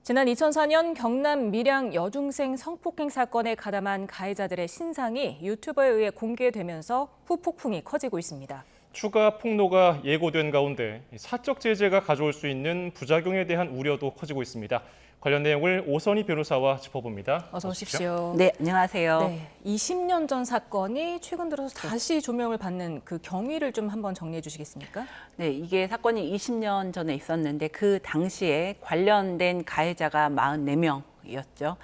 지난 2004년 경남 밀양 여중생 성폭행 사건에 가담한 가해자들의 신상이 유튜버에 의해 공개되면서 후폭풍이 커지고 있습니다. 추가 폭로가 예고된 가운데 사적 제재가 가져올 수 있는 부작용에 대한 우려도 커지고 있습니다. 관련 내용을 오선희 변호사와 짚어봅니다. 어서 오십시오. 네, 안녕하세요. 네, 20년 전 사건이 최근 들어서 다시 조명을 받는 그 경위를 좀 한번 정리해 주시겠습니까? 네, 이게 사건이 20년 전에 있었는데 그 당시에 관련된 가해자가 44명이었죠.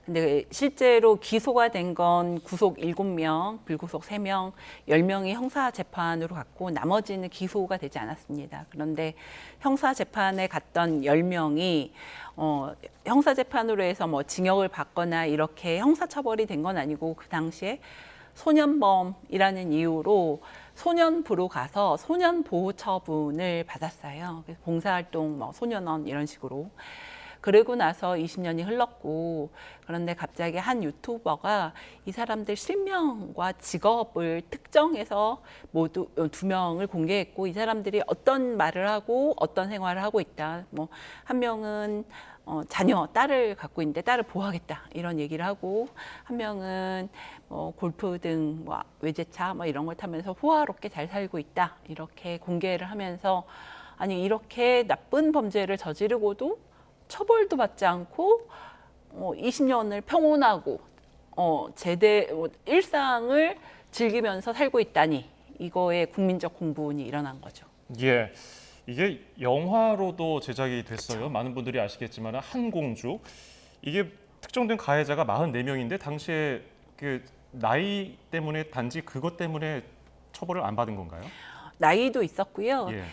근데 실제로 기소가 된 건 구속 7명, 불구속 3명, 10명이 형사재판으로 갔고 나머지는 기소가 되지 않았습니다. 그런데 형사재판에 갔던 10명이 형사재판으로 해서 뭐 징역을 받거나 이렇게 형사처벌이 된 건 아니고 그 당시에 소년범이라는 이유로 소년부로 가서 소년보호처분을 받았어요. 그래서 봉사활동, 뭐 소년원 이런 식으로. 그러고 나서 20년이 흘렀고 그런데 갑자기 한 유튜버가 이 사람들 실명과 직업을 특정해서 모두 2명을 공개했고 이 사람들이 어떤 말을 하고 어떤 생활을 하고 있다. 뭐 한 명은 자녀, 딸을 갖고 있는데 딸을 보호하겠다 이런 얘기를 하고 한 명은 골프 등 뭐 외제차 뭐 이런 걸 타면서 호화롭게 잘 살고 있다 이렇게 공개를 하면서 아니 이렇게 나쁜 범죄를 저지르고도 처벌도 받지 않고 20년을 평온하고 일상을 즐기면서 살고 있다니 이거에 국민적 공분이 일어난 거죠. 예, 이게 영화로도 제작이 됐어요. 그렇죠. 많은 분들이 아시겠지만 한공주. 이게 특정된 가해자가 44명인데 당시에 그 나이 때문에 단지 그것 때문에 처벌을 안 받은 건가요? 나이도 있었고요. 예.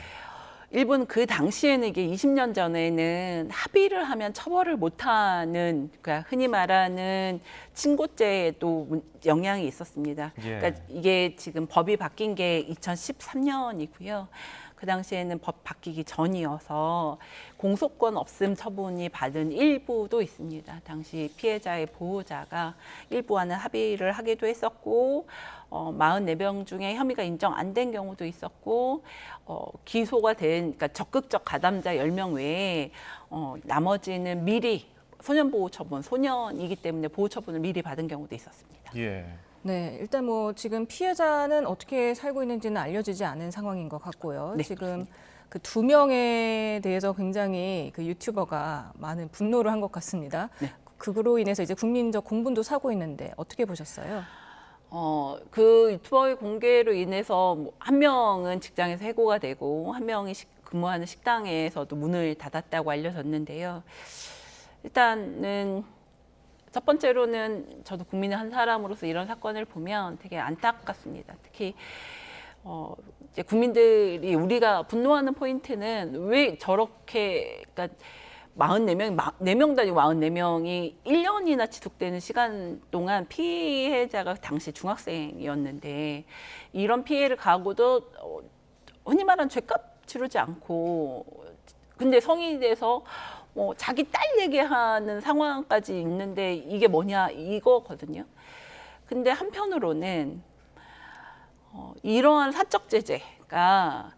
일본 그 당시에는 이게 20년 전에는 합의를 하면 처벌을 못하는 그러니까 흔히 말하는 친고죄에도 영향이 있었습니다. 예. 그러니까 이게 지금 법이 바뀐 게 2013년이고요. 그 당시에는 법 바뀌기 전이어서 공소권 없음 처분이 받은 일부도 있습니다. 당시 피해자의 보호자가 일부와는 합의를 하기도 했었고 44명 중에 혐의가 인정 안 된 경우도 있었고 기소가 된 그러니까 적극적 가담자 10명 외에 나머지는 미리 소년보호처분, 소년이기 때문에 보호처분을 미리 받은 경우도 있었습니다. 예. 네, 일단 뭐 지금 피해자는 어떻게 살고 있는지는 알려지지 않은 상황인 것 같고요. 네, 지금 그렇습니다. 그 2명에 대해서 굉장히 그 유튜버가 많은 분노를 한 것 같습니다. 네. 그로 인해서 이제 국민적 공분도 사고 있는데 어떻게 보셨어요? 그 유튜버의 공개로 인해서 한 명은 직장에서 해고가 되고 한 명이 근무하는 식당에서도 문을 닫았다고 알려졌는데요. 일단은 첫 번째로는 저도 국민의 한 사람으로서 이런 사건을 보면 되게 안타깝습니다. 특히 이제 국민들이 우리가 분노하는 포인트는 왜 저렇게 그러니까 4명 단위고 44명이 1년이나 지속되는 시간 동안 피해자가 당시 중학생이었는데 이런 피해를 가하고도 흔히 말하는 죗값 치르지 않고 근데 성인이 돼서 자기 딸 얘기하는 상황까지 있는데 이게 뭐냐 이거거든요. 근데 한편으로는 이러한 사적 제재가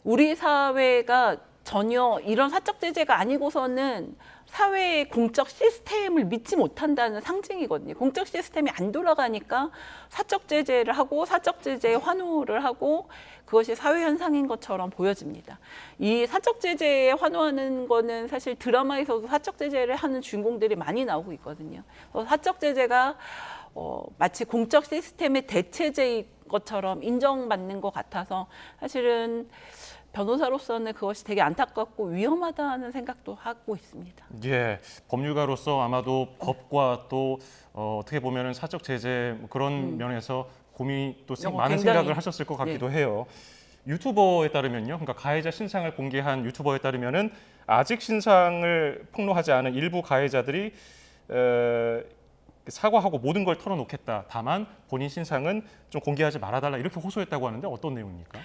우리 사회가 전혀 이런 사적 제재가 아니고서는 사회의 공적 시스템을 믿지 못한다는 상징이거든요. 공적 시스템이 안 돌아가니까 사적 제재를 하고 사적 제재에 환호를 하고 그것이 사회 현상인 것처럼 보여집니다. 이 사적 제재에 환호하는 거는 사실 드라마에서도 사적 제재를 하는 주인공들이 많이 나오고 있거든요. 사적 제재가 마치 공적 시스템의 대체제인 것처럼 인정받는 것 같아서 사실은 변호사로서는 그것이 되게 안타깝고 위험하다는 생각도 하고 있습니다. 예, 법률가로서 아마도 법과 또 어떻게 보면 사적 제재 그런 면에서 고민이 또 많은 생각을 하셨을 것 같기도 해요. 유튜버에 따르면요, 그러니까 가해자 신상을 공개한 유튜버에 따르면은 아직 신상을 폭로하지 않은 일부 가해자들이 사과하고 모든 걸 털어놓겠다. 다만 본인 신상은 좀 공개하지 말아달라 이렇게 호소했다고 하는데 어떤 내용입니까?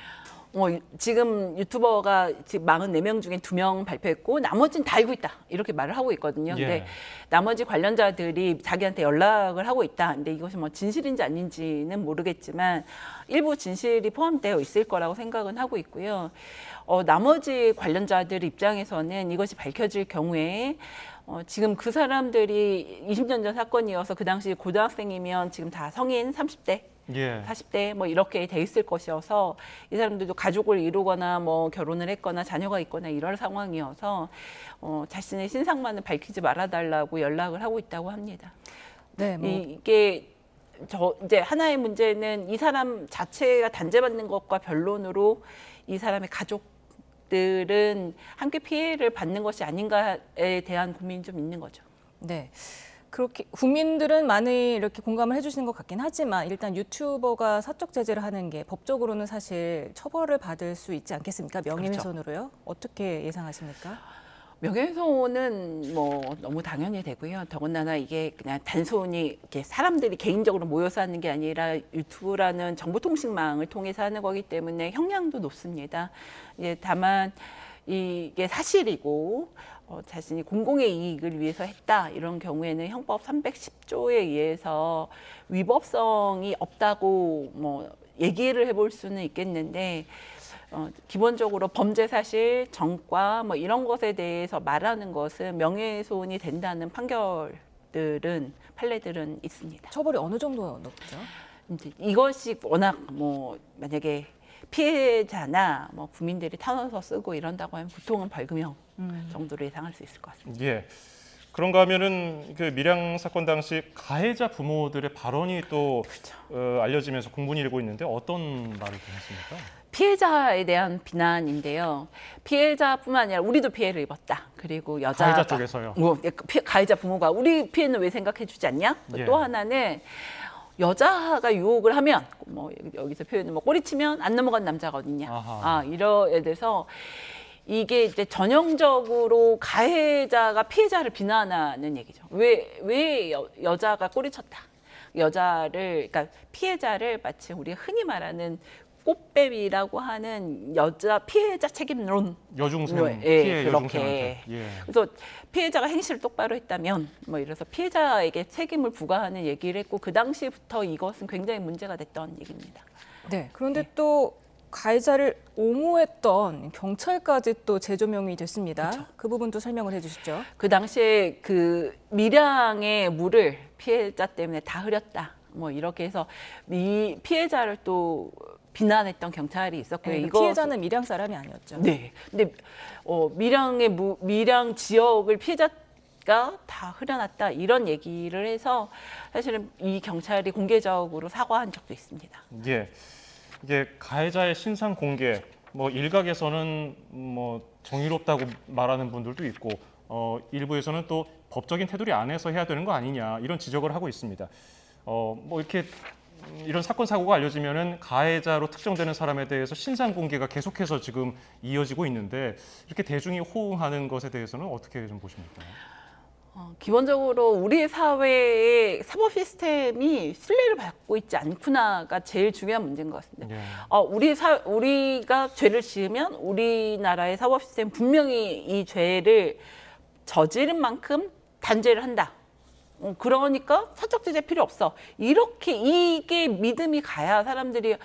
지금 유튜버가 지금 44명 중에 2명 발표했고 나머지는 다 알고 있다 이렇게 말을 하고 있거든요. 근데 예. 나머지 관련자들이 자기한테 연락을 하고 있다. 근데 이것이 뭐 진실인지 아닌지는 모르겠지만 일부 진실이 포함되어 있을 거라고 생각은 하고 있고요. 나머지 관련자들 입장에서는 이것이 밝혀질 경우에 지금 그 사람들이 20년 전 사건이어서 그 당시 고등학생이면 지금 다 성인 30대 예. 40대 뭐 이렇게 돼 있을 것이어서 이 사람들도 가족을 이루거나 뭐 결혼을 했거나 자녀가 있거나 이럴 상황이어서 자신의 신상만을 밝히지 말아달라고 연락을 하고 있다고 합니다. 네, 뭐 이게 이제 하나의 문제는 이 사람 자체가 단죄받는 것과 변론으로 이 사람의 가족들은 함께 피해를 받는 것이 아닌가에 대한 고민이 좀 있는 거죠. 네. 그렇게 국민들은 많이 이렇게 공감을 해주시는 것 같긴 하지만 일단 유튜버가 사적 제재를 하는 게 법적으로는 사실 처벌을 받을 수 있지 않겠습니까? 명예훼손으로요? 어떻게 예상하십니까? 명예훼손은 뭐 너무 당연히 되고요. 더군다나 이게 그냥 단순히 이렇게 사람들이 개인적으로 모여서 하는 게 아니라 유튜브라는 정보통신망을 통해서 하는 거기 때문에 형량도 높습니다. 다만 이게 사실이고 자신이 공공의 이익을 위해서 했다 이런 경우에는 형법 310조에 의해서 위법성이 없다고 뭐 얘기를 해볼 수는 있겠는데 기본적으로 범죄 사실, 전과 뭐 이런 것에 대해서 말하는 것은 명예훼손이 된다는 판례들은 있습니다. 처벌이 어느 정도 높죠? 이제 이것이 워낙 뭐 만약에 피해자나 뭐 국민들이 타눠서 쓰고 이런다고 하면 보통은 벌금형 정도로 예상할 수 있을 것 같습니다. 예. 그런가 하면은 그 밀양 사건 당시 가해자 부모들의 발언이 또 그렇죠. 알려지면서 공분이 일고 있는데 어떤 말을 전했습니까? 피해자에 대한 비난인데요. 피해자뿐만 아니라 우리도 피해를 입었다. 그리고 여자가 가해자 쪽에서요. 가해자 부모가 우리 피해는 왜 생각해주지 않냐? 예. 또 하나는 여자가 유혹을 하면 뭐 여기서 표현은 뭐 꼬리치면 안 넘어간 남자가 어딨냐? 아하. 이러에 대해서 이게 이제 전형적으로 가해자가 피해자를 비난하는 얘기죠. 왜 여자가 꼬리쳤다? 그러니까 피해자를 마치 우리 흔히 말하는 꽃뱀이라고 하는 여자 피해자 책임론. 여중생, 예, 피해 그렇게. 여중생한테. 예. 그래서 피해자가 행실을 똑바로 했다면 뭐 이래서 피해자에게 책임을 부과하는 얘기를 했고 그 당시부터 이것은 굉장히 문제가 됐던 얘기입니다. 네. 그런데 또 가해자를 옹호했던 경찰까지 또 재조명이 됐습니다. 그렇죠. 그 부분도 설명을 해주시죠. 그 당시에 그 밀양의 물을 피해자 때문에 다 흐렸다. 뭐 이렇게 해서 피해자를 또 비난했던 경찰이 있었고요. 네, 이거 피해자는 밀양 사람이 아니었죠. 네. 근데 밀양 지역을 피해자가 다 흐려놨다 이런 얘기를 해서 사실은 이 경찰이 공개적으로 사과한 적도 있습니다. 예. 이게 가해자의 신상 공개, 뭐 일각에서는 뭐 정의롭다고 말하는 분들도 있고, 일부에서는 또 법적인 테두리 안에서 해야 되는 거 아니냐 이런 지적을 하고 있습니다. 뭐 이렇게 이런 사건 사고가 알려지면은 가해자로 특정되는 사람에 대해서 신상 공개가 계속해서 지금 이어지고 있는데 이렇게 대중이 호응하는 것에 대해서는 어떻게 좀 보십니까? 기본적으로 우리 사회의 사법 시스템이 신뢰를 받고 있지 않구나가 제일 중요한 문제인 것 같습니다. 예. 우리가 죄를 지으면 우리나라의 사법 시스템 분명히 이 죄를 저지른 만큼 단죄를 한다. 그러니까 사적 제재 필요 없어. 이게 믿음이 가야 사람들이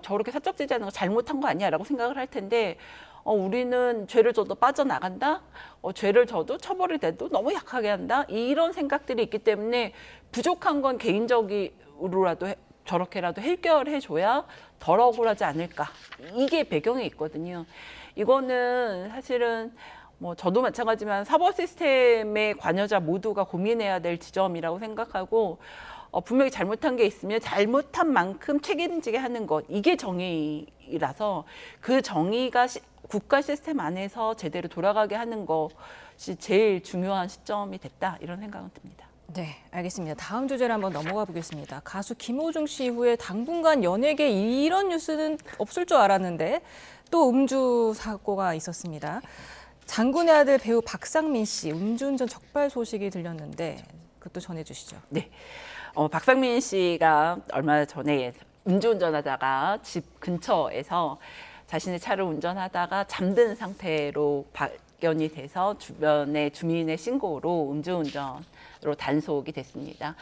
저렇게 사적 제재하는 거 잘못한 거 아니야라고 생각을 할 텐데 우리는 죄를 져도 빠져나간다. 죄를 져도 처벌이 돼도 너무 약하게 한다. 이런 생각들이 있기 때문에 부족한 건 개인적으로라도 저렇게라도 해결해 줘야 덜 억울하지 않을까. 이게 배경에 있거든요. 이거는 사실은 뭐 저도 마찬가지지만 사법 시스템의 관여자 모두가 고민해야 될 지점이라고 생각하고 분명히 잘못한 게 있으면 잘못한 만큼 책임지게 하는 것 이게 정의라서 그 정의가 국가 시스템 안에서 제대로 돌아가게 하는 것이 제일 중요한 시점이 됐다 이런 생각은 듭니다. 네, 알겠습니다. 다음 주제로 한번 넘어가 보겠습니다. 가수 김호중 씨 이후에 당분간 연예계 이런 뉴스는 없을 줄 알았는데 또 음주 사고가 있었습니다. 장군의 아들 배우 박상민 씨 음주운전 적발 소식이 들렸는데 그것도 전해주시죠. 네, 박상민 씨가 얼마 전에 음주운전하다가 집 근처에서 자신의 차를 운전하다가 잠든 상태로 발견이 돼서 주변의 주민의 신고로 음주운전으로 단속이 됐습니다.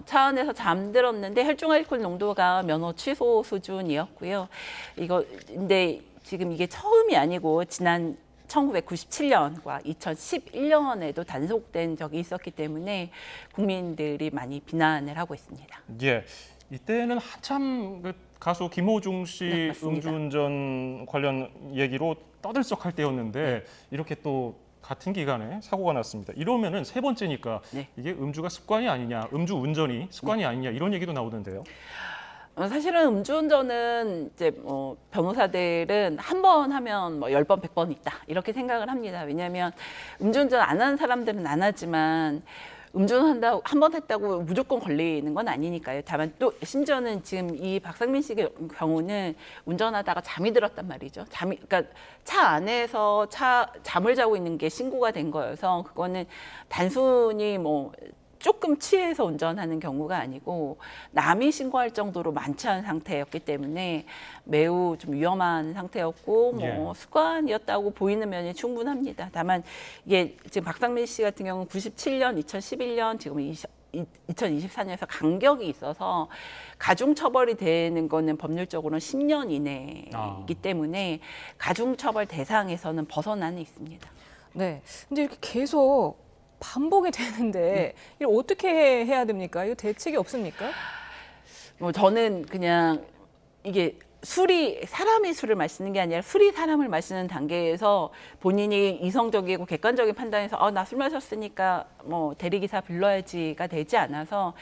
차 안에서 잠들었는데 혈중 알코올 농도가 면허 취소 수준이었고요. 근데 지금 이게 처음이 아니고 지난 1997년과 2011년에도 단속된 적이 있었기 때문에 국민들이 많이 비난을 하고 있습니다. 예, 이때는 한참 그 가수 김호중 씨 네, 맞습니다. 음주운전 관련 얘기로 떠들썩할 때였는데 이렇게 또 같은 기간에 사고가 났습니다. 이러면은 세 번째니까 네. 이게 음주가 습관이 아니냐, 음주운전이 습관이 아니냐 이런 얘기도 나오던데요. 사실은 음주운전은 이제 변호사들은 한 번 하면 10번, 100번 있다 이렇게 생각을 합니다. 왜냐하면 음주운전 안 하는 사람들은 안 하지만 음주운전한다고 한 번 했다고 무조건 걸리는 건 아니니까요. 다만 또 심지어는 지금 이 박상민 씨 경우는 운전하다가 잠이 들었단 말이죠. 그러니까 차 안에서 잠을 자고 있는 게 신고가 된 거여서 그거는 단순히 조금 취해서 운전하는 경우가 아니고 남이 신고할 정도로 만취한 상태였기 때문에 매우 좀 위험한 상태였고 예. 습관이었다고 보이는 면이 충분합니다. 다만 이게 지금 박상민 씨 같은 경우는 97년, 2011년, 지금 2024년에서 간격이 있어서 가중처벌이 되는 거는 법률적으로는 10년 이내이기 때문에 가중처벌 대상에서는 벗어나는 있습니다. 네. 근데 이렇게 계속 반복이 되는데 이걸 어떻게 해야 됩니까? 이거 대책이 없습니까? 저는 그냥 이게 사람이 술을 마시는 게 아니라 술이 사람을 마시는 단계에서 본인이 이성적이고 객관적인 판단에서 나 술 마셨으니까 대리기사 불러야지가 되지 않아서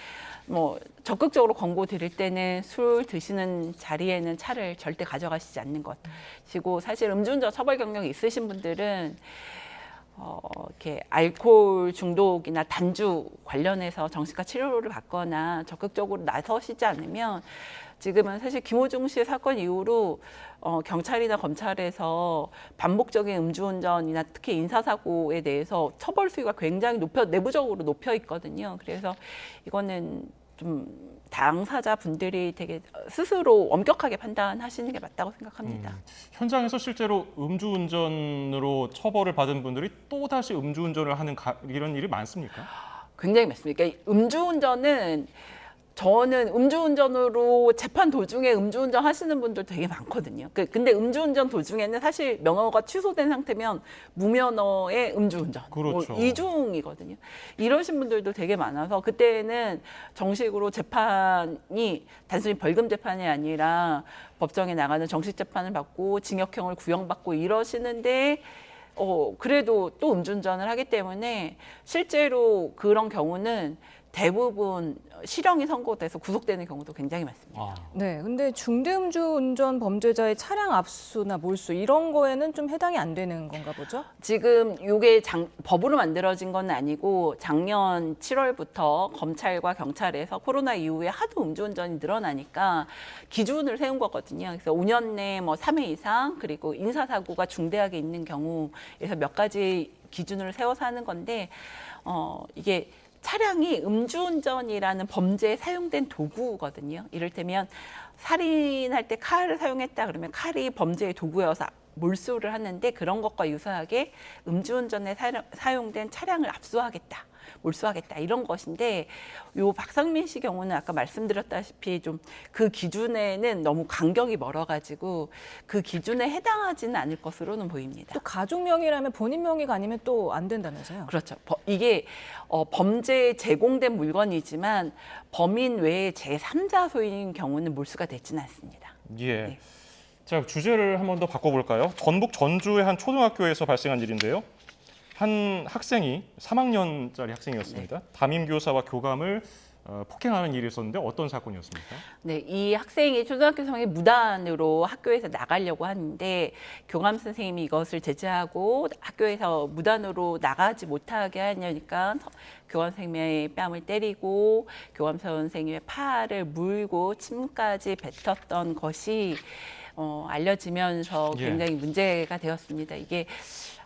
적극적으로 권고 드릴 때는 술 드시는 자리에는 차를 절대 가져가시지 않는 것이고 사실 음주운전 처벌 경력이 있으신 분들은 이렇게 알코올 중독이나 단주 관련해서 정신과 치료를 받거나 적극적으로 나서시지 않으면 지금은 사실 김호중 씨의 사건 이후로 경찰이나 검찰에서 반복적인 음주운전이나 특히 인사사고에 대해서 처벌 수위가 굉장히 내부적으로 높여 있거든요. 그래서 이거는 좀 당사자 분들이 되게 스스로 엄격하게 판단하시는 게 맞다고 생각합니다. 현장에서 실제로 음주운전으로 처벌을 받은 분들이 또 다시 음주운전을 하는 이런 일이 많습니까? 굉장히 많습니다. 그러니까 저는 음주운전으로 재판 도중에 음주운전 하시는 분들 되게 많거든요. 근데 음주운전 도중에는 사실 명허가 취소된 상태면 무면허의 음주운전, 그렇죠. 이중이거든요. 이러신 분들도 되게 많아서 그때는 정식으로 재판이 단순히 벌금 재판이 아니라 법정에 나가는 정식 재판을 받고 징역형을 구형받고 이러시는데 그래도 또 음주운전을 하기 때문에 실제로 그런 경우는 대부분 실형이 선고돼서 구속되는 경우도 굉장히 많습니다. 네, 근데 중대음주운전 범죄자의 차량 압수나 몰수 이런 거에는 좀 해당이 안 되는 건가 보죠? 지금 이게 법으로 만들어진 건 아니고 작년 7월부터 검찰과 경찰에서 코로나 이후에 하도 음주운전이 늘어나니까 기준을 세운 거거든요. 그래서 5년 내 3회 이상 그리고 인사사고가 중대하게 있는 경우에서 몇 가지 기준을 세워서 하는 건데 이게 차량이 음주운전이라는 범죄에 사용된 도구거든요. 이를테면 살인할 때 칼을 사용했다 그러면 칼이 범죄의 도구여서 몰수를 하는데 그런 것과 유사하게 음주운전에 사용된 차량을 압수하겠다, 몰수하겠다 이런 것인데 요 박상민 씨 경우는 아까 말씀드렸다시피 좀 그 기준에는 너무 간격이 멀어가지고 그 기준에 해당하지는 않을 것으로는 보입니다. 또 가족 명의라면 본인 명의가 아니면 또 안 된다면서요? 그렇죠. 이게 범죄에 제공된 물건이지만 범인 외에 제3자 소유인 경우는 몰수가 되지는 않습니다. 예. 네. 자, 주제를 한 번 더 바꿔볼까요? 전북 전주의 한 초등학교에서 발생한 일인데요. 한 학생이 3학년짜리 학생이었습니다. 담임 교사와 교감을 폭행하는 일이 있었는데 어떤 사건이었습니까? 네, 이 학생이 초등학교생이 무단으로 학교에서 나가려고 하는데 교감 선생님이 이것을 제지하고 학교에서 무단으로 나가지 못하게 하려니까 교감 선생님의 뺨을 때리고 교감 선생님의 팔을 물고 침까지 뱉었던 것이 알려지면서 굉장히 문제가 되었습니다. 이게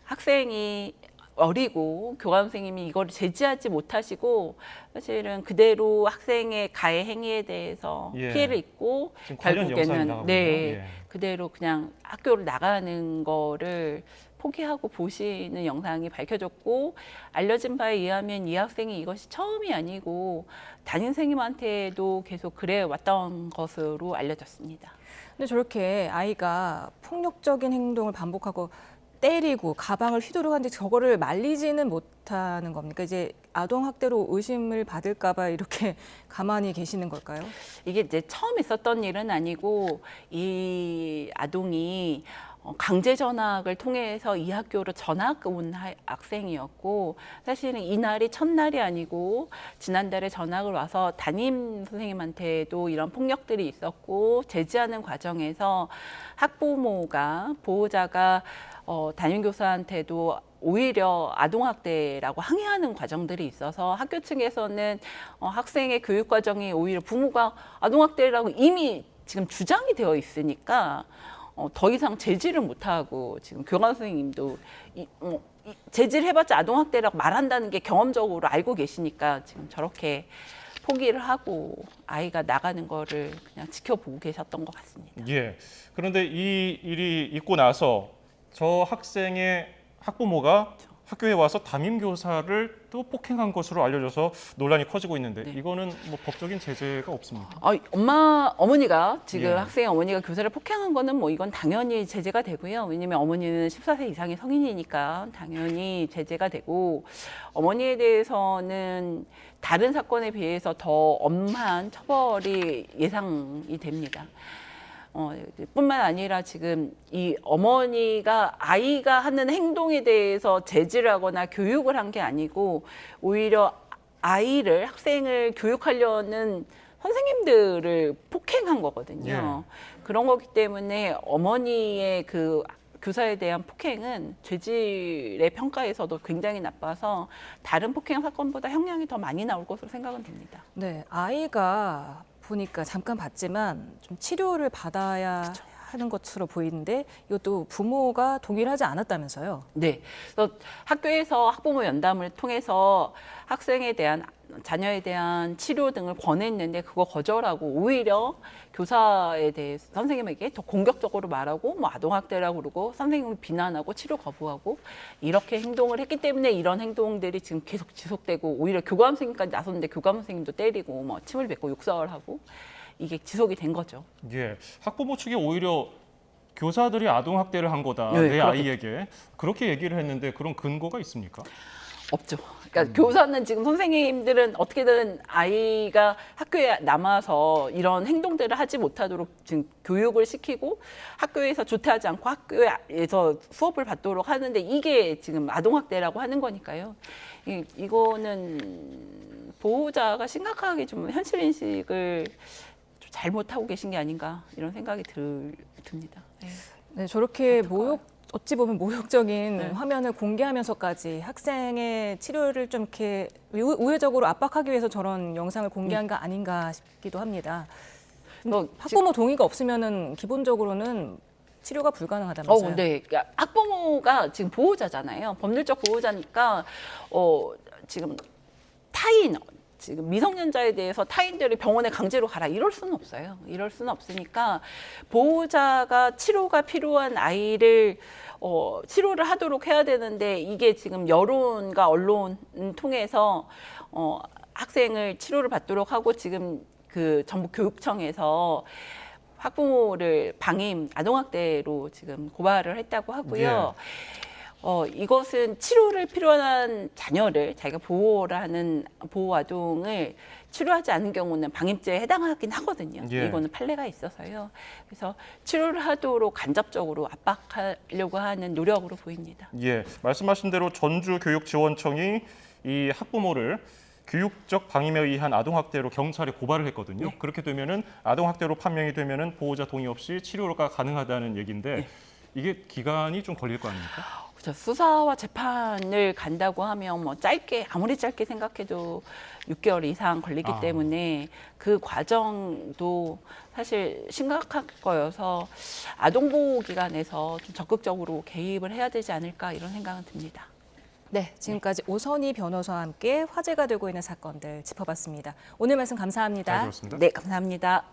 학생이 어리고 교감 선생님이 이걸 제지하지 못하시고 사실은 그대로 학생의 가해 행위에 대해서 예. 피해를 입고 지금 관련 영상이 결국에는 나가고요. 네 예. 그대로 그냥 학교를 나가는 거를 포기하고 보시는 영상이 밝혀졌고 알려진 바에 의하면 이 학생이 이것이 처음이 아니고 담임 선생님한테도 계속 그래 왔던 것으로 알려졌습니다. 근데 저렇게 아이가 폭력적인 행동을 반복하고 때리고 가방을 휘두르고 하는데 저거를 말리지는 못하는 겁니까? 이제 아동학대로 의심을 받을까 봐 이렇게 가만히 계시는 걸까요? 이게 이제 처음 있었던 일은 아니고 이 아동이 강제 전학을 통해서 이 학교로 전학 온 학생이었고 사실은 이날이 첫날이 아니고 지난달에 전학을 와서 담임 선생님한테도 이런 폭력들이 있었고 제지하는 과정에서 학부모가 보호자가 담임 교사한테도 오히려 아동학대라고 항의하는 과정들이 있어서 학교 측에서는 학생의 교육 과정이 오히려 부모가 아동학대라고 이미 지금 주장이 되어 있으니까 더 이상 제지를 못하고 지금 교감 선생님도 제지를 해봤자 아동학대라고 말한다는 게 경험적으로 알고 계시니까 지금 저렇게 포기를 하고 아이가 나가는 거를 그냥 지켜보고 계셨던 것 같습니다. 예. 그런데 이 일이 있고 나서 저 학생의 학부모가 학교에 와서 담임 교사를 또 폭행한 것으로 알려져서 논란이 커지고 있는데 네. 이거는 뭐 법적인 제재가 없습니까? 어머니가 지금 예. 학생의 어머니가 교사를 폭행한 거는 뭐 이건 당연히 제재가 되고요. 왜냐하면 어머니는 14세 이상의 성인이니까 당연히 제재가 되고 어머니에 대해서는 다른 사건에 비해서 더 엄한 처벌이 예상이 됩니다. 뿐만 아니라 지금 이 어머니가 아이가 하는 행동에 대해서 제지를 하거나 교육을 한 게 아니고 오히려 아이를 학생을 교육하려는 선생님들을 폭행한 거거든요. 그런 거기 때문에 어머니의 그 교사에 대한 폭행은 죄질의 평가에서도 굉장히 나빠서 다른 폭행 사건보다 형량이 더 많이 나올 것으로 생각은 됩니다. 네, 아이가 보니까 잠깐 봤지만 좀 치료를 받아야 하는 것으로 보이는데 이것도 부모가 동의를 하지 않았다면서요? 네, 그래서 학교에서 학부모 연담을 통해서 학생에 대한 자녀에 대한 치료 등을 권했는데 그거 거절하고 오히려 교사에 대해 선생님에게 더 공격적으로 말하고 뭐 아동학대라고 그러고 선생님을 비난하고 치료 거부하고 이렇게 행동을 했기 때문에 이런 행동들이 지금 계속 지속되고 오히려 교감 선생님까지 나섰는데 교감 선생님도 때리고 뭐 침을 뱉고 욕설을 하고 이게 지속이 된 거죠. 예. 학부모 측이 오히려 교사들이 아동학대를 한 거다. 네, 내 그렇겠죠. 아이에게. 그렇게 얘기를 했는데 그런 근거가 있습니까? 없죠. 그러니까 교사는 지금 선생님들은 어떻게든 아이가 학교에 남아서 이런 행동들을 하지 못하도록 지금 교육을 시키고 학교에서 조퇴하지 않고 학교에서 수업을 받도록 하는데 이게 지금 아동학대라고 하는 거니까요. 이거는 보호자가 심각하게 좀 현실 인식을 좀 잘못하고 계신 게 아닌가 이런 생각이 듭니다. 네. 네, 저렇게 어찌 보면 모욕적인 네. 화면을 공개하면서까지 학생의 치료를 좀 이렇게 우회적으로 압박하기 위해서 저런 영상을 공개한 거 아닌가 싶기도 합니다. 학부모 동의가 없으면은 기본적으로는 치료가 불가능하다면서요? 네. 그러니까 학부모가 지금 보호자잖아요. 법률적 보호자니까 지금 지금 미성년자에 대해서 타인들이 병원에 강제로 가라 이럴 수는 없어요. 이럴 수는 없으니까 보호자가 치료가 필요한 아이를 치료를 하도록 해야 되는데 이게 지금 여론과 언론 통해서 학생을 치료를 받도록 하고 지금 그 전북 교육청에서 학부모를 방임 아동학대로 지금 고발을 했다고 하고요. 이것은 치료를 필요한 자녀를 자기가 보호를 하는 보호 아동을 치료하지 않은 경우는 방임죄에 해당하긴 하거든요. 예. 이거는 판례가 있어서요. 그래서 치료를 하도록 간접적으로 압박하려고 하는 노력으로 보입니다. 예, 말씀하신 대로 전주교육지원청이 이 학부모를 교육적 방임에 의한 아동학대로 경찰에 고발을 했거든요. 네. 그렇게 되면은 아동학대로 판명이 되면은 보호자 동의 없이 치료가 가능하다는 얘기인데 네. 이게 기간이 좀 걸릴 거 아닙니까? 그렇죠. 수사와 재판을 간다고 하면 뭐 아무리 짧게 생각해도 6개월 이상 걸리기 때문에 그 과정도 사실 심각할 거여서 아동보호기관에서 좀 적극적으로 개입을 해야 되지 않을까 이런 생각은 듭니다. 네, 지금까지 오선희 변호사와 함께 화제가 되고 있는 사건들 짚어봤습니다. 오늘 말씀 감사합니다. 잘 들었습니다. 네, 감사합니다.